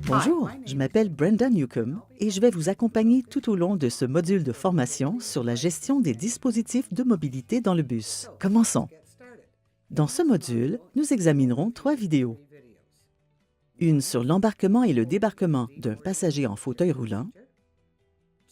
Bonjour, je m'appelle Brenda Newcomb et je vais vous accompagner tout au long de ce module de formation sur la gestion des dispositifs de mobilité dans le bus. Commençons. Dans ce module, nous examinerons 3 vidéos. Une sur l'embarquement et le débarquement d'un passager en fauteuil roulant,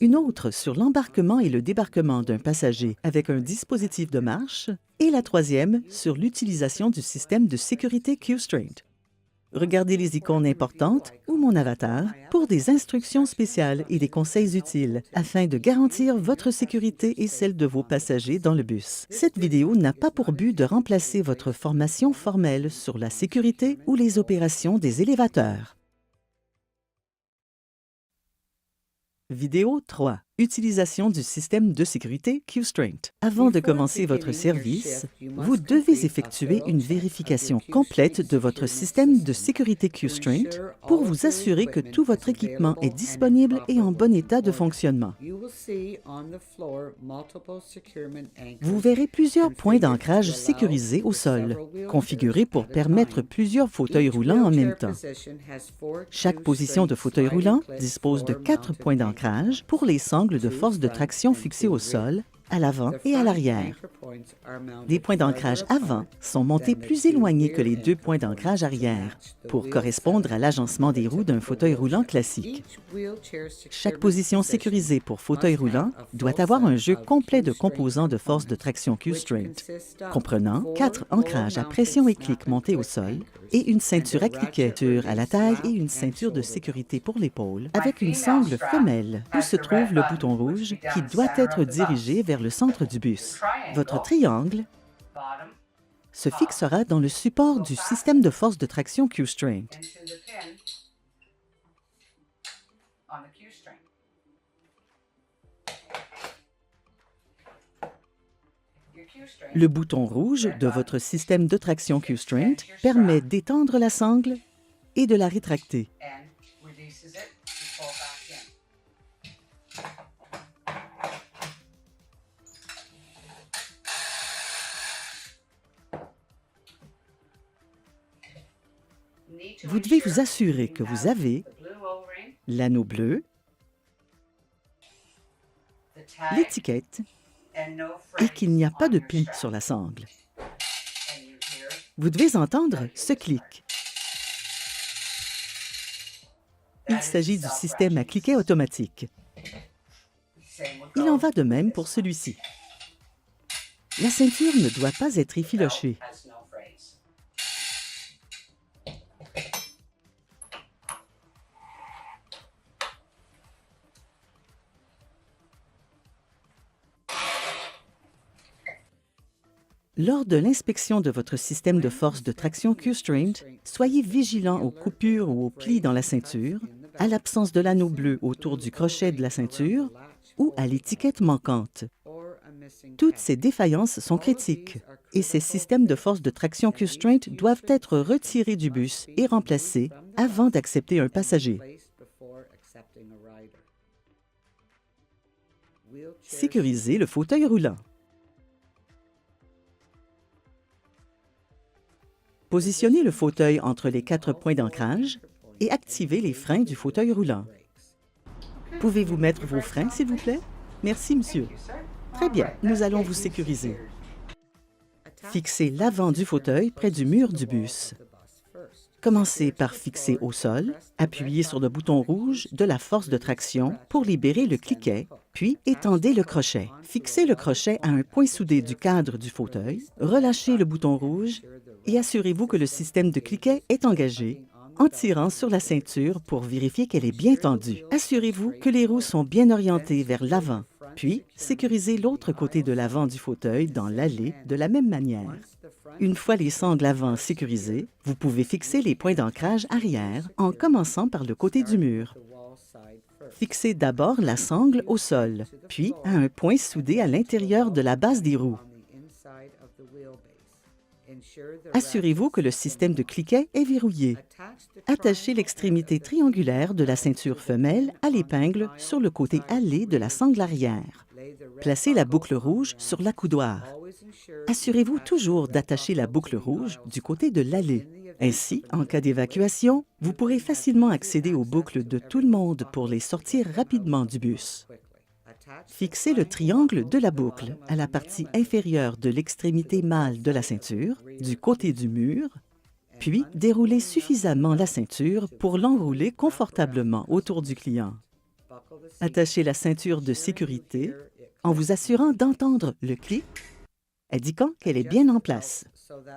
une autre sur l'embarquement et le débarquement d'un passager avec un dispositif de marche, et la troisième sur l'utilisation du système de sécurité Q'Straint. Regardez les icônes importantes ou mon avatar pour des instructions spéciales et des conseils utiles afin de garantir votre sécurité et celle de vos passagers dans le bus. Cette vidéo n'a pas pour but de remplacer votre formation formelle sur la sécurité ou les opérations des élévateurs. Vidéo 3. Utilisation du système de sécurité Q'Straint. Avant de commencer votre service, vous devez effectuer une vérification complète de votre système de sécurité Q'Straint pour vous assurer que tout votre équipement est disponible et en bon état de fonctionnement. Vous verrez plusieurs points d'ancrage sécurisés au sol, configurés pour permettre plusieurs fauteuils roulants en même temps. Chaque position de fauteuil roulant dispose de 4 points d'ancrage pour les sangles de force de traction fixés au sol, à l'avant et à l'arrière. Les points d'ancrage avant sont montés plus éloignés que les 2 points d'ancrage arrière pour correspondre à l'agencement des roues d'un fauteuil roulant classique. Chaque position sécurisée pour fauteuil roulant doit avoir un jeu complet de composants de force de traction Q'Straint, comprenant 4 ancrages à pression et clic montés au sol et une ceinture à cliquet à la taille et une ceinture de sécurité pour l'épaule avec une sangle femelle où se trouve le bouton rouge qui doit être dirigé vers le centre du bus. Votre triangle se fixera dans le support du système de force de traction Q'Straint. Le bouton rouge de votre système de traction Q'Straint permet d'étendre la sangle et de la rétracter. Vous devez vous assurer que vous avez l'anneau bleu, l'étiquette et qu'il n'y a pas de pli sur la sangle. Vous devez entendre ce clic. Il s'agit du système à cliquet automatique. Il en va de même pour celui-ci. La ceinture ne doit pas être effilochée. Lors de l'inspection de votre système de force de traction Q'Straint, soyez vigilant aux coupures ou aux plis dans la ceinture, à l'absence de l'anneau bleu autour du crochet de la ceinture ou à l'étiquette manquante. Toutes ces défaillances sont critiques et ces systèmes de force de traction Q'Straint doivent être retirés du bus et remplacés avant d'accepter un passager. Sécurisez le fauteuil roulant. Positionnez le fauteuil entre les 4 points d'ancrage et activez les freins du fauteuil roulant. Pouvez-vous mettre vos freins, s'il vous plaît? Merci, monsieur. Très bien, nous allons vous sécuriser. Fixez l'avant du fauteuil près du mur du bus. Commencez par fixer au sol, appuyez sur le bouton rouge de la force de traction pour libérer le cliquet, puis étendez le crochet. Fixez le crochet à un point soudé du cadre du fauteuil, relâchez le bouton rouge et assurez-vous que le système de cliquet est engagé en tirant sur la ceinture pour vérifier qu'elle est bien tendue. Assurez-vous que les roues sont bien orientées vers l'avant, puis sécurisez l'autre côté de l'avant du fauteuil dans l'allée de la même manière. Une fois les sangles avant sécurisées, vous pouvez fixer les points d'ancrage arrière en commençant par le côté du mur. Fixez d'abord la sangle au sol, puis à un point soudé à l'intérieur de la base des roues. Assurez-vous que le système de cliquet est verrouillé. Attachez l'extrémité triangulaire de la ceinture femelle à l'épingle sur le côté allé de la sangle arrière. Placez la boucle rouge sur l'accoudoir. Assurez-vous toujours d'attacher la boucle rouge du côté de l'allée. Ainsi, en cas d'évacuation, vous pourrez facilement accéder aux boucles de tout le monde pour les sortir rapidement du bus. Fixez le triangle de la boucle à la partie inférieure de l'extrémité mâle de la ceinture, du côté du mur, puis déroulez suffisamment la ceinture pour l'enrouler confortablement autour du client. Attachez la ceinture de sécurité en vous assurant d'entendre le clic indiquant qu'elle est bien en place.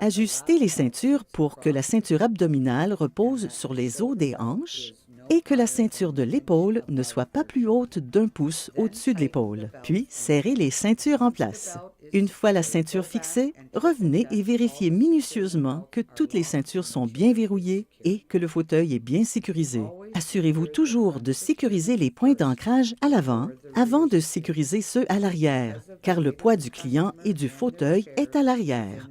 Ajustez les ceintures pour que la ceinture abdominale repose sur les os des hanches et que la ceinture de l'épaule ne soit pas plus haute d'1 pouce au-dessus de l'épaule. Puis, serrez les ceintures en place. Une fois la ceinture fixée, revenez et vérifiez minutieusement que toutes les ceintures sont bien verrouillées et que le fauteuil est bien sécurisé. Assurez-vous toujours de sécuriser les points d'ancrage à l'avant avant de sécuriser ceux à l'arrière, car le poids du client et du fauteuil est à l'arrière.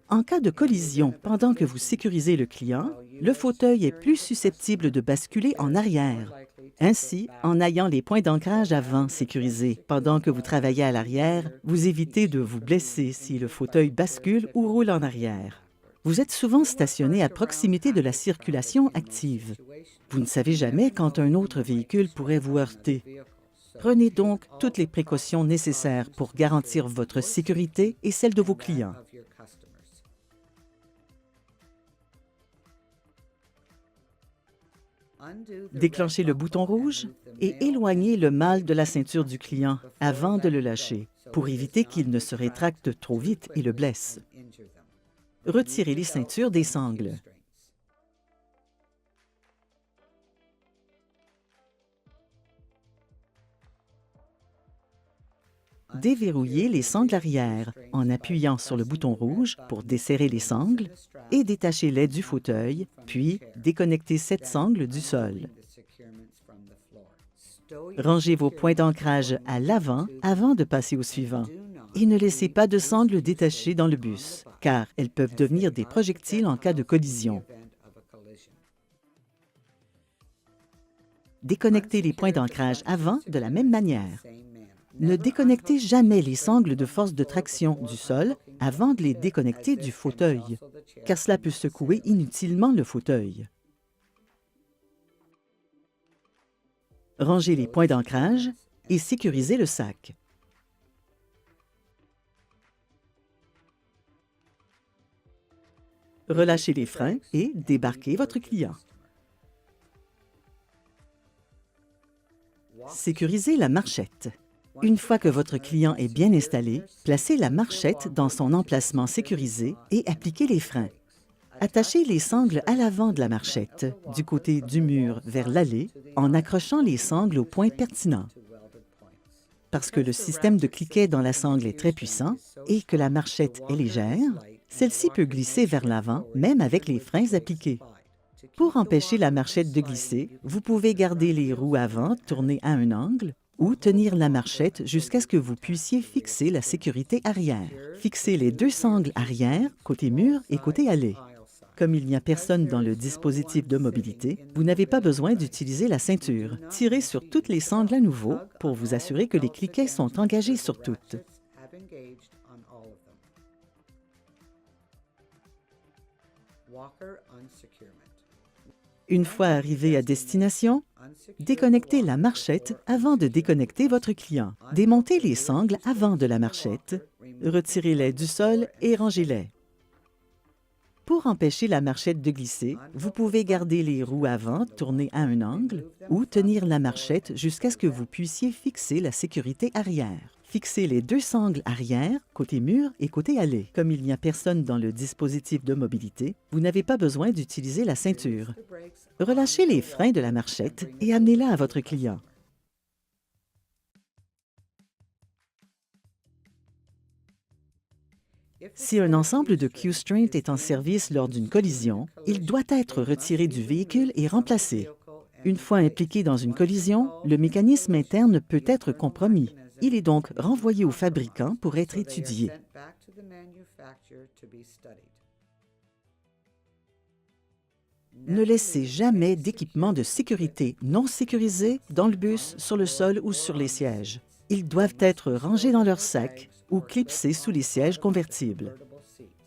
En cas de collision pendant que vous sécurisez le client, le fauteuil est plus susceptible de basculer en arrière. Ainsi, en ayant les points d'ancrage avant sécurisés pendant que vous travaillez à l'arrière, vous évitez de vous blesser si le fauteuil bascule ou roule en arrière. Vous êtes souvent stationné à proximité de la circulation active. Vous ne savez jamais quand un autre véhicule pourrait vous heurter. Prenez donc toutes les précautions nécessaires pour garantir votre sécurité et celle de vos clients. Déclenchez le bouton rouge et éloignez le mâle de la ceinture du client avant de le lâcher pour éviter qu'il ne se rétracte trop vite et le blesse. Retirez les ceintures des sangles. Déverrouillez les sangles arrière en appuyant sur le bouton rouge pour desserrer les sangles et détachez-les du fauteuil, puis déconnectez cette sangle du sol. Rangez vos points d'ancrage à l'avant avant de passer au suivant. Et ne laissez pas de sangles détachées dans le bus, car elles peuvent devenir des projectiles en cas de collision. Déconnectez les points d'ancrage avant de la même manière. Ne déconnectez jamais les sangles de force de traction du sol avant de les déconnecter du fauteuil, car cela peut secouer inutilement le fauteuil. Rangez les points d'ancrage et sécurisez le sac. Relâchez les freins et débarquez votre client. Sécurisez la marchette. Une fois que votre client est bien installé, placez la marchette dans son emplacement sécurisé et appliquez les freins. Attachez les sangles à l'avant de la marchette, du côté du mur vers l'allée, en accrochant les sangles aux points pertinents. Parce que le système de cliquet dans la sangle est très puissant et que la marchette est légère, celle-ci peut glisser vers l'avant, même avec les freins appliqués. Pour empêcher la marchette de glisser, vous pouvez garder les roues avant tournées à un angle ou tenir la marchette jusqu'à ce que vous puissiez fixer la sécurité arrière. Fixez les deux sangles arrière, côté mur et côté allée. Comme il n'y a personne dans le dispositif de mobilité, vous n'avez pas besoin d'utiliser la ceinture. Tirez sur toutes les sangles à nouveau pour vous assurer que les cliquets sont engagés sur toutes. Une fois arrivé à destination, déconnectez la marchette avant de déconnecter votre client. Démontez les sangles avant de la marchette, retirez-les du sol et rangez-les. Pour empêcher la marchette de glisser, vous pouvez garder les roues avant tournées à un angle ou tenir la marchette jusqu'à ce que vous puissiez fixer la sécurité arrière. Fixez les deux sangles arrière, côté mur et côté allée. Comme il n'y a personne dans le dispositif de mobilité, vous n'avez pas besoin d'utiliser la ceinture. Relâchez les freins de la marchette et amenez-la à votre client. Si un ensemble de Q'Straint est en service lors d'une collision, il doit être retiré du véhicule et remplacé. Une fois impliqué dans une collision, le mécanisme interne peut être compromis. Il est donc renvoyé au fabricant pour être étudié. Ne laissez jamais d'équipement de sécurité non sécurisé dans le bus, sur le sol ou sur les sièges. Ils doivent être rangés dans leur sac ou clipsés sous les sièges convertibles.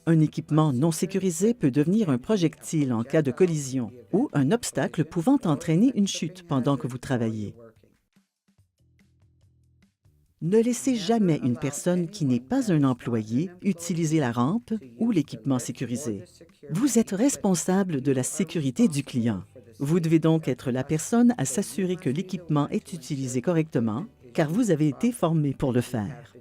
Un équipement non sécurisé peut devenir un projectile en cas de collision ou un obstacle pouvant entraîner une chute pendant que vous travaillez. Ne laissez jamais une personne qui n'est pas un employé utiliser la rampe ou l'équipement sécurisé. Vous êtes responsable de la sécurité du client. Vous devez donc être la personne à s'assurer que l'équipement est utilisé correctement, car vous avez été formé pour le faire.